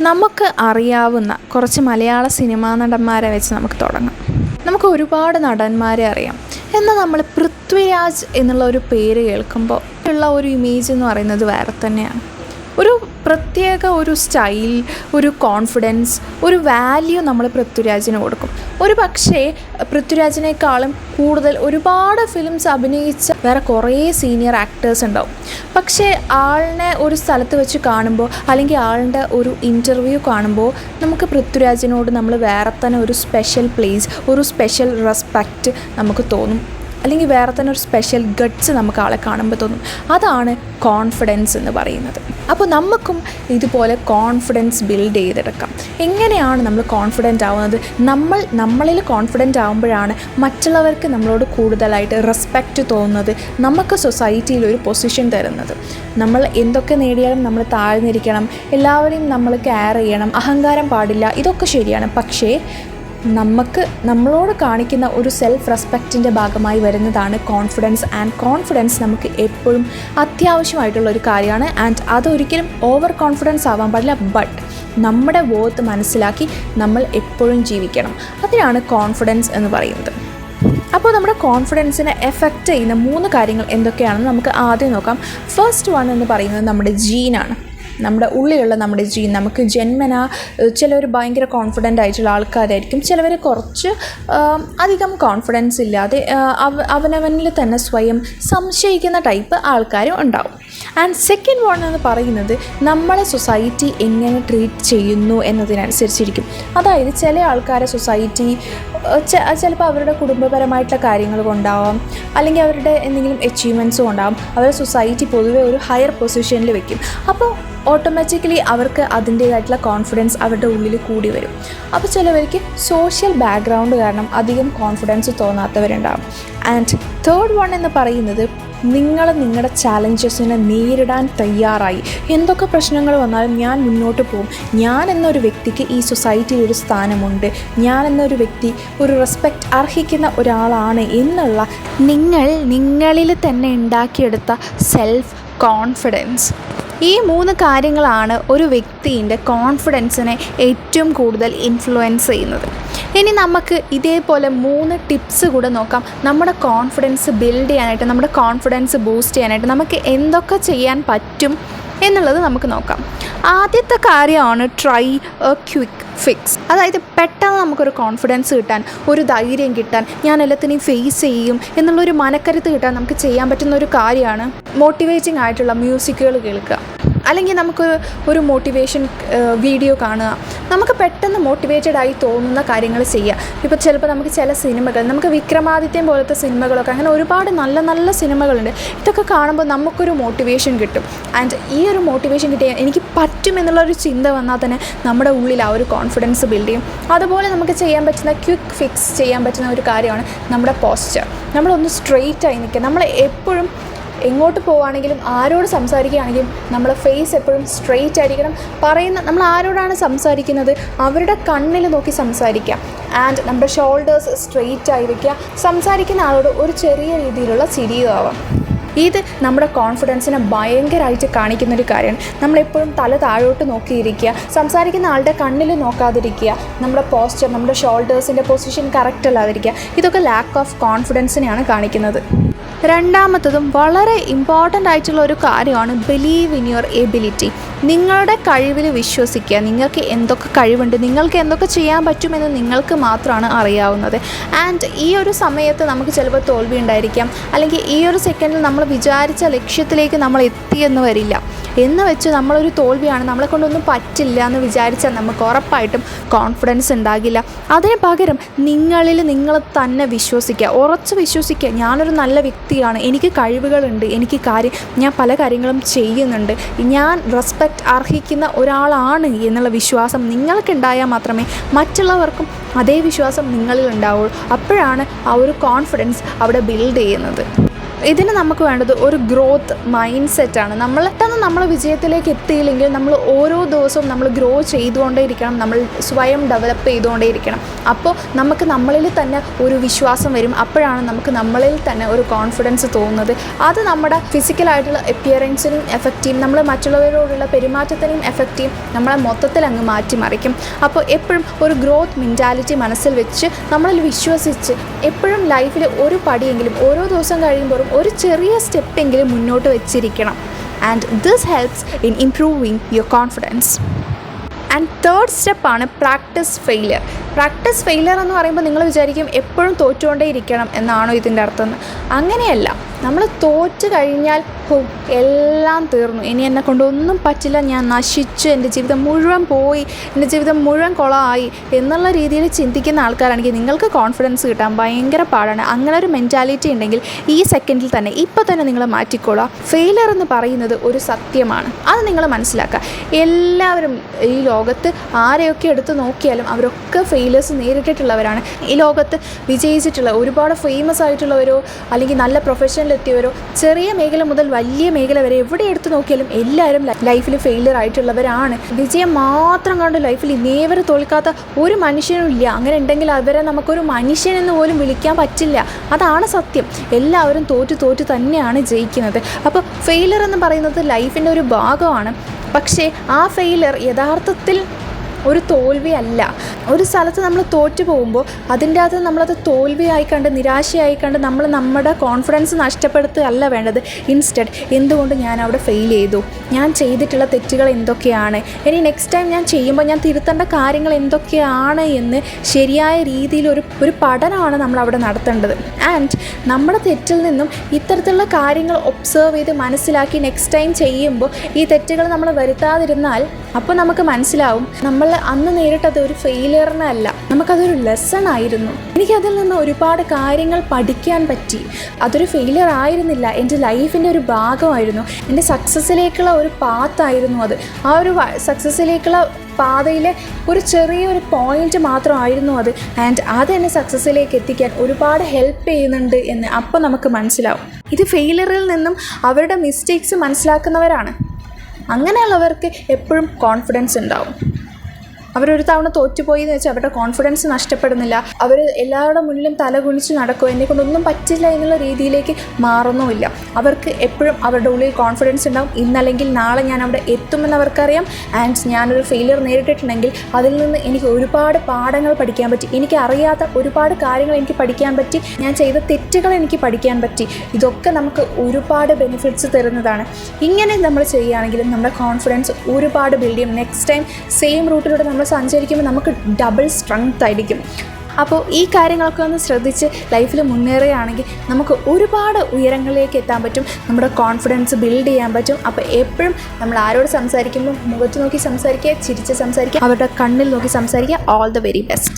നമുക്ക് അറിയാവുന്ന കുറച്ച് മലയാള സിനിമാ നടന്മാരെ വെച്ച് നമുക്ക് തുടങ്ങാം. നമുക്ക് ഒരുപാട് നടന്മാരെ അറിയാം. എന്നാൽ നമ്മൾ പൃഥ്വിരാജ് എന്നുള്ള ഒരു പേര് കേൾക്കുമ്പോൾ ഉള്ള ഒരു ഇമേജ് എന്ന് പറയുന്നത് വേറെ തന്നെയാണ്. ഒരു പ്രത്യേക ഒരു സ്റ്റൈൽ, ഒരു കോൺഫിഡൻസ്, ഒരു വാല്യൂ നമ്മൾ പൃഥ്വിരാജിന് കൊടുക്കും. ഒരു പക്ഷേ പൃഥ്വിരാജിനേക്കാളും കൂടുതൽ ഒരുപാട് ഫിലിംസ് അഭിനയിച്ച വേറെ കുറേ സീനിയർ ആക്ടേഴ്സ് ഉണ്ടാവും. പക്ഷേ ആളിനെ ഒരു സ്ഥലത്ത് വെച്ച് കാണുമ്പോൾ അല്ലെങ്കിൽ ആളുടെ ഒരു ഇൻ്റർവ്യൂ കാണുമ്പോൾ നമുക്ക് പൃഥ്വിരാജിനോട് നമ്മൾ വേറെ തന്നെ ഒരു സ്പെഷ്യൽ പ്ലേസ്, ഒരു സ്പെഷ്യൽ റെസ്പെക്റ്റ് നമുക്ക് തോന്നും. അല്ലെങ്കിൽ വേറെ തന്നെ ഒരു സ്പെഷ്യൽ ഗട്ട്സ് നമുക്ക് ആളെ കാണുമ്പോൾ തോന്നും. അതാണ് കോൺഫിഡൻസ് എന്ന് പറയുന്നത്. അപ്പോൾ നമുക്കും ഇതുപോലെ കോൺഫിഡൻസ് ബിൽഡ് ചെയ്തെടുക്കാം. എങ്ങനെയാണ് നമ്മൾ കോൺഫിഡൻ്റ് ആവുന്നത്? നമ്മളിൽ കോൺഫിഡൻ്റ് ആകുമ്പോഴാണ് മറ്റുള്ളവർക്ക് നമ്മളോട് കൂടുതലായിട്ട് റെസ്പെക്റ്റ് തോന്നുന്നത്, നമുക്ക് സൊസൈറ്റിയിൽ ഒരു പൊസിഷൻ തരുന്നത്. നമ്മൾ എന്തൊക്കെ നേടിയാലും നമ്മൾ താഴ്ന്നിരിക്കണം, എല്ലാവരെയും നമ്മൾ കെയർ ചെയ്യണം, അഹങ്കാരം പാടില്ല, ഇതൊക്കെ ശരിയാണ്. പക്ഷേ നമ്മളോട് കാണിക്കുന്ന ഒരു സെൽഫ് റെസ്പെക്റ്റിൻ്റെ ഭാഗമായി വരുന്നതാണ് കോൺഫിഡൻസ്. ആൻഡ് കോൺഫിഡൻസ് നമുക്ക് എപ്പോഴും അത്യാവശ്യമായിട്ടുള്ളൊരു കാര്യമാണ്. ആൻഡ് അതൊരിക്കലും ഓവർ കോൺഫിഡൻസ് ആവാൻ പാടില്ല. ബട്ട് നമ്മുടെ വോത്ത് മനസ്സിലാക്കി നമ്മൾ എപ്പോഴും ജീവിക്കണം. അതിനാണ് കോൺഫിഡൻസ് എന്ന് പറയുന്നത്. അപ്പോൾ നമ്മുടെ കോൺഫിഡൻസിനെ എഫക്റ്റ് ചെയ്യുന്ന 3 കാര്യങ്ങൾ എന്തൊക്കെയാണെന്ന് നമുക്ക് ആദ്യം നോക്കാം. ഫസ്റ്റ് വൺ എന്ന് പറയുന്നത് നമ്മുടെ ജീനാണ്. നമ്മുടെ ഉള്ളിലുള്ള നമ്മുടെ ജീൻ. നമുക്ക് ജന്മനാ ചിലവർ ഭയങ്കര കോൺഫിഡൻ്റ് ആയിട്ടുള്ള ആൾക്കാരായിരിക്കും, ചിലവർ കുറച്ച് അധികം കോൺഫിഡൻസ് ഇല്ലാതെ അവനവനിൽ തന്നെ സ്വയം സംശയിക്കുന്ന ടൈപ്പ് ആൾക്കാരും ഉണ്ടാവും. ആൻഡ് സെക്കൻഡ് വൺ എന്ന് പറയുന്നത് നമ്മളെ സൊസൈറ്റി എങ്ങനെ ട്രീറ്റ് ചെയ്യുന്നു എന്നതിനനുസരിച്ചിരിക്കും. അതായത് ചില ആൾക്കാരെ സൊസൈറ്റി ചിലപ്പോൾ അവരുടെ കുടുംബപരമായിട്ടുള്ള കാര്യങ്ങൾ കൊണ്ടാവാം, അല്ലെങ്കിൽ അവരുടെ എന്തെങ്കിലും അച്ചീവ്മെൻറ്റ്സും ഉണ്ടാകും, അവരുടെ സൊസൈറ്റി പൊതുവെ ഒരു ഹയർ പൊസിഷനിൽ വെക്കും. അപ്പോൾ ഓട്ടോമാറ്റിക്കലി അവർക്ക് അതിൻ്റേതായിട്ടുള്ള കോൺഫിഡൻസ് അവരുടെ ഉള്ളിൽ കൂടി വരും. അപ്പോൾ ചിലവർക്ക് സോഷ്യൽ ബാക്ക്ഗ്രൗണ്ട് കാരണം അധികം കോൺഫിഡൻസ് തോന്നാത്തവരുണ്ടാകും. ആൻഡ് തേർഡ് വൺ എന്ന് പറയുന്നത് നിങ്ങളുടെ ചാലഞ്ചസിനെ നേരിടാൻ തയ്യാറായി. എന്തൊക്കെ പ്രശ്നങ്ങൾ വന്നാലും ഞാൻ മുന്നോട്ട് പോകും, ഞാൻ എന്നൊരു വ്യക്തിക്ക് ഈ സൊസൈറ്റിയിൽ ഒരു സ്ഥാനമുണ്ട്, ഞാൻ എന്നൊരു വ്യക്തി ഒരു റെസ്പെക്റ്റ് അർഹിക്കുന്ന ഒരാളാണ് എന്നുള്ള നിങ്ങളിൽ തന്നെ ഉണ്ടാക്കിയെടുത്ത സെൽഫ് കോൺഫിഡൻസ്. ഈ 3 കാര്യങ്ങളാണ് ഒരു വ്യക്തിൻ്റെ കോൺഫിഡൻസിനെ ഏറ്റവും കൂടുതൽ ഇൻഫ്ലുവൻസ് ചെയ്യുന്നത്. ഇനി നമുക്ക് ഇതേപോലെ 3 ടിപ്സ് കൂടെ നോക്കാം. നമ്മുടെ കോൺഫിഡൻസ് ബിൽഡ് ചെയ്യാനായിട്ട്, നമ്മുടെ കോൺഫിഡൻസ് ബൂസ്റ്റ് ചെയ്യാനായിട്ട് നമുക്ക് എന്തൊക്കെ ചെയ്യാൻ പറ്റും എന്നുള്ളത് നമുക്ക് നോക്കാം. ആദ്യത്തെ കാര്യമാണ് ട്രൈ എ ക്വിക്ക് ഫിക്സ്. അതായത് പെട്ടെന്ന് നമുക്കൊരു കോൺഫിഡൻസ് കിട്ടാൻ, ഒരു ധൈര്യം കിട്ടാൻ, ഞാൻ എല്ലാത്തിനെയും ഫേസ് ചെയ്യും എന്നുള്ളൊരു മനക്കരുത്ത് കിട്ടാൻ നമുക്ക് ചെയ്യാൻ പറ്റുന്ന ഒരു കാര്യമാണ് മോട്ടിവേറ്റിംഗ് ആയിട്ടുള്ള മ്യൂസിക്കുകൾ കേൾക്കുക, അല്ലെങ്കിൽ നമുക്ക് ഒരു മോട്ടിവേഷൻ വീഡിയോ കാണുക. നമുക്ക് പെട്ടെന്ന് മോട്ടിവേറ്റഡ് ആയി തോന്നുന്ന കാര്യങ്ങൾ ചെയ്യുക. ഇപ്പോൾ ചിലപ്പോൾ നമുക്ക് ചില സിനിമകൾ, നമുക്ക് വിക്രമാദിത്യൻ പോലത്തെ സിനിമകളൊക്കെ, അങ്ങനെ ഒരുപാട് നല്ല നല്ല സിനിമകളുണ്ട്. ഇതൊക്കെ കാണുമ്പോൾ നമുക്കൊരു മോട്ടിവേഷൻ കിട്ടും. ആൻഡ് ഈ ഒരു മോട്ടിവേഷൻ കിട്ടിയാൽ എനിക്ക് പറ്റും എന്നുള്ളൊരു ചിന്ത വന്നാൽ തന്നെ നമ്മുടെ ഉള്ളിൽ ആ ഒരു കോൺഫിഡൻസ് ബിൽഡ് ചെയ്യും. അതുപോലെ നമുക്ക് ചെയ്യാൻ പറ്റുന്ന ക്വിക്ക് ഫിക്സ് ചെയ്യാൻ പറ്റുന്ന ഒരു കാര്യമാണ് നമ്മുടെ പോസ്ചർ. നമ്മളൊന്ന് സ്ട്രെയിറ്റ് ആയി നിൽക്കുക. നമ്മൾ എപ്പോഴും എങ്ങോട്ട് പോവുകയാണെങ്കിലും ആരോട് സംസാരിക്കുകയാണെങ്കിലും നമ്മുടെ ഫേസ് എപ്പോഴും സ്ട്രെയിറ്റ് ആയിരിക്കണം. നമ്മൾ ആരോടാണ് സംസാരിക്കുന്നത് അവരുടെ കണ്ണിൽ നോക്കി സംസാരിക്കുക. ആൻഡ് നമ്മുടെ ഷോൾഡേഴ്സ് സ്ട്രെയിറ്റ് ആയി വയ്ക്കുക. സംസാരിക്കുന്ന ആളോട് ഒരു ചെറിയ രീതിയിലുള്ള ചിരിയും ആവാം. ഇത് നമ്മുടെ കോൺഫിഡൻസിനെ ഭയങ്കരമായിട്ട് കാണിക്കുന്നൊരു കാര്യമാണ്. നമ്മളെപ്പോഴും തല താഴോട്ട് നോക്കിയിരിക്കുക, സംസാരിക്കുന്ന ആളുടെ കണ്ണിൽ നോക്കാതിരിക്കുക, നമ്മുടെ പോസ്ചർ, നമ്മുടെ ഷോൾഡേഴ്സിൻ്റെ പൊസിഷൻ കറക്റ്റ് അല്ലാതിരിക്കുക. ഇതൊക്കെ ലാക്ക് ഓഫ് കോൺഫിഡൻസിനെയാണ് കാണിക്കുന്നത്. രണ്ടാമത്തതും വളരെ ഇമ്പോർട്ടൻ്റ് ആയിട്ടുള്ള ഒരു കാര്യമാണ് ബിലീവ് ഇൻ യുവർ എബിലിറ്റി. നിങ്ങളുടെ കഴിവിൽ വിശ്വസിക്കുക. നിങ്ങൾക്ക് എന്തൊക്കെ കഴിവുണ്ട്, നിങ്ങൾക്ക് എന്തൊക്കെ ചെയ്യാൻ പറ്റുമെന്ന് നിങ്ങൾക്ക് മാത്രമാണ് അറിയാവുന്നത്. ആൻഡ് ഈ ഒരു സമയത്ത് നമുക്ക് ചിലപ്പോൾ തോൽവി ഉണ്ടായിരിക്കാം, അല്ലെങ്കിൽ ഈ ഒരു സെക്കൻഡിൽ നമ്മൾ വിചാരിച്ച ലക്ഷ്യത്തിലേക്ക് നമ്മൾ എത്തിയെന്ന് വരില്ല. എന്ന് വെച്ച് നമ്മളൊരു തോൽവിയാണ്, നമ്മളെ കൊണ്ടൊന്നും പറ്റില്ല എന്ന് വിചാരിച്ചാൽ നമുക്ക് ഉറപ്പായിട്ടും കോൺഫിഡൻസ് ഉണ്ടാകില്ല. അതിന് പകരം നിങ്ങൾ തന്നെ വിശ്വസിക്കുക, ഉറച്ച് വിശ്വസിക്കുക. ഞാനൊരു നല്ല വ്യക്തിയാണ്, എനിക്ക് കഴിവുകളുണ്ട്, ഞാൻ പല കാര്യങ്ങളും ചെയ്യുന്നുണ്ട്, ഞാൻ റെസ്പെക്റ്റ് അർഹിക്കുന്ന ഒരാളാണ് എന്നുള്ള വിശ്വാസം നിങ്ങൾക്കുണ്ടായാൽ മാത്രമേ മറ്റുള്ളവർക്കും അതേ വിശ്വാസം നിങ്ങളിൽ ഉണ്ടാവുള്ളൂ. അപ്പോഴാണ് ആ ഒരു കോൺഫിഡൻസ് അവിടെ ബിൽഡ് ചെയ്യുന്നത്. ഇതിന് നമുക്ക് വേണ്ടത് ഒരു ഗ്രോത്ത് മൈൻഡ് സെറ്റാണ്. നമ്മൾ വിജയത്തിലേക്ക് എത്തിയില്ലെങ്കിൽ നമ്മൾ ഓരോ ദിവസവും നമ്മൾ ഗ്രോ ചെയ്തുകൊണ്ടേയിരിക്കണം, നമ്മൾ സ്വയം ഡെവലപ്പ് ചെയ്തുകൊണ്ടേയിരിക്കണം. അപ്പോൾ നമുക്ക് നമ്മളിൽ തന്നെ ഒരു വിശ്വാസം വരും. അപ്പോഴാണ് നമുക്ക് നമ്മളിൽ തന്നെ ഒരു കോൺഫിഡൻസ് തോന്നുന്നത്. അത് നമ്മുടെ ഫിസിക്കലായിട്ടുള്ള അപ്പിയറൻസിനും എഫക്റ്റ് ചെയ്യും, നമ്മൾ മറ്റുള്ളവരോടുള്ള പെരുമാറ്റത്തിനും എഫക്റ്റ് ചെയ്യും, നമ്മളെ മൊത്തത്തിൽ അങ്ങ് മാറ്റിമറിക്കും. അപ്പോൾ എപ്പോഴും ഒരു ഗ്രോത്ത് മെൻറ്റാലിറ്റി മനസ്സിൽ വെച്ച് നമ്മളിൽ വിശ്വസിച്ച് എപ്പോഴും ലൈഫിൽ ഒരു പടിയെങ്കിലും ഓരോ ദിവസം കഴിയുമ്പോഴും ഒരു ചെറിയ സ്റ്റെപ്പെങ്കിലും മുന്നോട്ട് വെച്ചിരിക്കണം. And this helps in improving your confidence. And third സ്റ്റെപ്പാണ് പ്രാക്ടീസ് ഫെയിലിയർ. പ്രാക്ടീസ് ഫെയിലിയർ എന്ന് പറയുമ്പോൾ നിങ്ങൾ വിചാരിക്കും എപ്പോഴും തോറ്റുകൊണ്ടേ ഇരിക്കണം എന്നാണോ ഇതിൻ്റെ അർത്ഥം? അങ്ങനെയല്ല. നമ്മൾ തോറ്റ് കഴിഞ്ഞാൽ എല്ലാം തീർന്നു, ഇനി എന്നെ കൊണ്ടൊന്നും പറ്റില്ല, ഞാൻ നശിച്ചു, എൻ്റെ ജീവിതം മുഴുവൻ പോയി, എൻ്റെ ജീവിതം മുഴുവൻ കുളമായി എന്നുള്ള രീതിയിൽ ചിന്തിക്കുന്ന ആൾക്കാരാണെങ്കിൽ നിങ്ങൾക്ക് കോൺഫിഡൻസ് കിട്ടാൻ ഭയങ്കര പാടാണ്. അങ്ങനെ ഒരു മെൻറ്റാലിറ്റി ഉണ്ടെങ്കിൽ ഈ സെക്കൻഡിൽ തന്നെ ഇപ്പോൾ തന്നെ നിങ്ങൾ മാറ്റിക്കോളാം. ഫെയിലിയർ എന്ന് പറയുന്നത് ഒരു സത്യമാണ്, അത് നിങ്ങൾ മനസ്സിലാക്കുക. എല്ലാവരും ഈ ലോകത്ത് ആരെയൊക്കെ എടുത്ത് നോക്കിയാലും അവരൊക്കെ ഫെയിലേഴ്സ് നേരിട്ടിട്ടുള്ളവരാണ്. ഈ ലോകത്ത് വിജയിച്ചിട്ടുള്ള ഒരുപാട് ഫേമസ് ആയിട്ടുള്ളവരോ അല്ലെങ്കിൽ നല്ല പ്രൊഫഷനിലെത്തിയവരോ ചെറിയ മേഖല മുതൽ വലിയ മേഖല വരെ എവിടെ എടുത്ത് നോക്കിയാലും എല്ലാവരും ലൈഫിൽ ഫെയിലിയർ ആയിട്ടുള്ളവരാണ്. വിജയം മാത്രം കണ്ട് ലൈഫിൽ ഇന്നേവരെ തോൽക്കാത്ത ഒരു മനുഷ്യനും ഇല്ല. അങ്ങനെ ഉണ്ടെങ്കിൽ അവരെ നമുക്കൊരു മനുഷ്യനെന്ന് പോലും വിളിക്കാൻ പറ്റില്ല. അതാണ് സത്യം. എല്ലാവരും തോറ്റു തന്നെയാണ് ജയിക്കുന്നത്. അപ്പോൾ ഫെയിലിയർ എന്ന് പറയുന്നത് ലൈഫിൻ്റെ ഒരു ഭാഗമാണ്. പക്ഷേ ആ ഫെയിലിയർ യഥാർത്ഥത്തിൽ ഒരു തോൽവിയല്ല. ഒരു സ്ഥലത്ത് നമ്മൾ തോറ്റു പോകുമ്പോൾ അതിൻ്റെ അകത്ത് നമ്മളത് തോൽവിയായി കണ്ട് നിരാശയായി കണ്ട് നമ്മൾ നമ്മുടെ കോൺഫിഡൻസ് നഷ്ടപ്പെടുത്തുകയല്ല വേണ്ടത്. ഇൻസ്റ്റെഡ് എന്തുകൊണ്ട് ഞാൻ അവിടെ ഫെയിൽ ചെയ്തു, ഞാൻ ചെയ്തിട്ടുള്ള തെറ്റുകൾ എന്തൊക്കെയാണ്, ഇനി നെക്സ്റ്റ് ടൈം ഞാൻ ചെയ്യുമ്പോൾ ഞാൻ തിരുത്തേണ്ട കാര്യങ്ങൾ എന്തൊക്കെയാണ് എന്ന് ശരിയായ രീതിയിൽ ഒരു പഠനമാണ് നമ്മളവിടെ നടത്തേണ്ടത്. ആൻഡ് നമ്മുടെ തെറ്റിൽ നിന്നും ഇത്തരത്തിലുള്ള കാര്യങ്ങൾ ഒബ്സർവ് ചെയ്ത് മനസ്സിലാക്കി നെക്സ്റ്റ് ടൈം ചെയ്യുമ്പോൾ ഈ തെറ്റുകൾ നമ്മൾ വരുത്താതിരുന്നാൽ അപ്പോൾ നമുക്ക് മനസ്സിലാവും നമ്മൾ അന്ന് നേരിട്ടത് ഒരു ഫെയിലിയറിനല്ല, നമുക്കതൊരു ലെസൺ ആയിരുന്നു. എനിക്കതിൽ നിന്ന് ഒരുപാട് കാര്യങ്ങൾ പഠിക്കാൻ പറ്റി. അതൊരു ഫെയിലിയർ ആയിരുന്നില്ല, എൻ്റെ ലൈഫിൻ്റെ ഒരു ഭാഗമായിരുന്നു, എൻ്റെ സക്സസ്സിലേക്കുള്ള ഒരു പാത്തായിരുന്നു അത്. ആ ഒരു സക്സസ്സിലേക്കുള്ള പാതയിലെ ഒരു ചെറിയൊരു പോയിൻ്റ് മാത്രമായിരുന്നു അത്. ആൻഡ് അതെന്നെ സക്സസ്സിലേക്ക് എത്തിക്കാൻ ഒരുപാട് ഹെൽപ്പ് ചെയ്യുന്നുണ്ട് എന്ന് അപ്പോൾ നമുക്ക് മനസ്സിലാവും. ഇത് ഫെയിലിയറിൽ നിന്നും അവരുടെ മിസ്റ്റേക്സ് മനസ്സിലാക്കുന്നവരാണ്. അങ്ങനെയുള്ളവർക്ക് എപ്പോഴും കോൺഫിഡൻസ് ഉണ്ടാവും. അവരൊരു തവണ തോറ്റുപോയി എന്ന് വെച്ചാൽ അവരുടെ കോൺഫിഡൻസ് നഷ്ടപ്പെടുന്നില്ല. അവർ എല്ലാവരുടെ മുന്നിലും തലകുനിച്ച് നടക്കും, എന്നെ കൊണ്ടൊന്നും പറ്റില്ല എന്നുള്ള രീതിയിലേക്ക് മാറുന്നുമില്ല. അവർക്ക് എപ്പോഴും അവരുടെ ഉള്ളിൽ കോൺഫിഡൻസ് ഉണ്ടാവും. ഇന്നല്ലെങ്കിൽ നാളെ ഞാൻ അവിടെ എത്തുമെന്ന് അവർക്കറിയാം. ആൻഡ് ഞാനൊരു ഫെയിലിയർ നേരിട്ടിട്ടുണ്ടെങ്കിൽ അതിൽ നിന്ന് എനിക്ക് ഒരുപാട് പാഠങ്ങൾ പഠിക്കാൻ പറ്റി, എനിക്ക് അറിയാത്ത ഒരുപാട് കാര്യങ്ങൾ എനിക്ക് പഠിക്കാൻ പറ്റി, ഞാൻ ചെയ്ത തെറ്റുകൾ എനിക്ക് പഠിക്കാൻ പറ്റി. ഇതൊക്കെ നമുക്ക് ഒരുപാട് ബെനിഫിറ്റ്സ് തരുന്നതാണ്. ഇങ്ങനെ നമ്മൾ ചെയ്യുകയാണെങ്കിലും നമ്മുടെ കോൺഫിഡൻസ് ഒരുപാട് ബിൽഡ് ചെയ്യും. നെക്സ്റ്റ് ടൈം സെയിം റൂട്ടിലൂടെ നമ്മൾ സഞ്ചരിക്കുമ്പോൾ നമുക്ക് ഡബിൾ സ്ട്രെങ്ത് ആയിരിക്കും. അപ്പോൾ ഈ കാര്യങ്ങളൊക്കെ ഒന്ന് ശ്രദ്ധിച്ച് ലൈഫിൽ മുന്നേറുകയാണെങ്കിൽ നമുക്ക് ഒരുപാട് ഉയരങ്ങളിലേക്ക് എത്താൻ പറ്റും, നമ്മുടെ കോൺഫിഡൻസ് ബിൽഡ് ചെയ്യാൻ പറ്റും. അപ്പോൾ എപ്പോഴും നമ്മൾ ആരോട് സംസാരിക്കുമ്പോൾ മുഖത്ത് നോക്കി സംസാരിക്കുക, ചിരിച്ച് സംസാരിക്കുക, അവരുടെ കണ്ണിൽ നോക്കി സംസാരിക്കുക. All the very best.